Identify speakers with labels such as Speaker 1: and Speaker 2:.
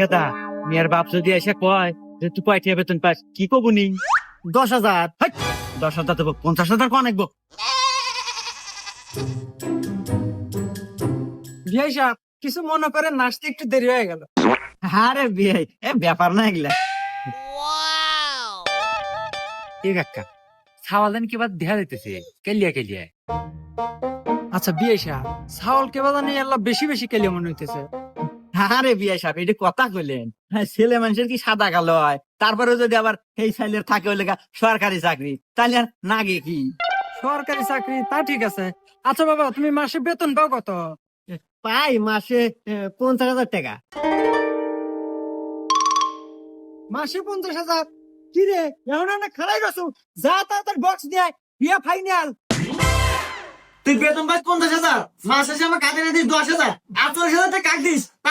Speaker 1: কথা মেয়ের বাপ যদি এসে কয় যে তুই কয় টাকা বেতন পাস কি কবু নি?
Speaker 2: 10,000।
Speaker 1: 10,000 দেবো, 50,000 কোন আনবো?
Speaker 2: বিয়াই সাহেব কিছু মনে করেন নাচতে একটু দেরি হয়ে গেল।
Speaker 1: আরে বিয়ে এ ব্যাপার না এগুলা।
Speaker 3: ঠিক একটা ছাওয়ালেন কি বাদ দেখা দিতেছে কেলিয়া কেলিয়া।
Speaker 2: আচ্ছা বিয়াই সাহেব ছাওল কে বাদা নিয়ে আল্লাহ বেশি বেশি কেলে মনে হইতেছে।
Speaker 1: আরে বিয়ে সাহেব এটা কথা কইলেন, হ্যাঁ, ছেলে মানুষের কি সাদা কালো হয়? তারপরে যদি আবার এই সাইলের থাকে ওই লেখা সরকারি চাকরি, তাহলে আর নাগে কি?
Speaker 2: সরকারি চাকরি তা ঠিক আছে। আচ্ছা বাবা তুমি মাসে বেতন পাও কত?
Speaker 1: পাই মাসে 50,000 টাকা।
Speaker 2: মাসে 50,000? কি রে এখন না খারাই গেছো, যা তাড়াতাড়ি বক্স দিয়ে বিয়া ফাইনাল।
Speaker 1: তুই বেতন পাস 50,000, মাসে আমার কাজে না দিস 10,000, আর 40,000 টাকা কাক দিস।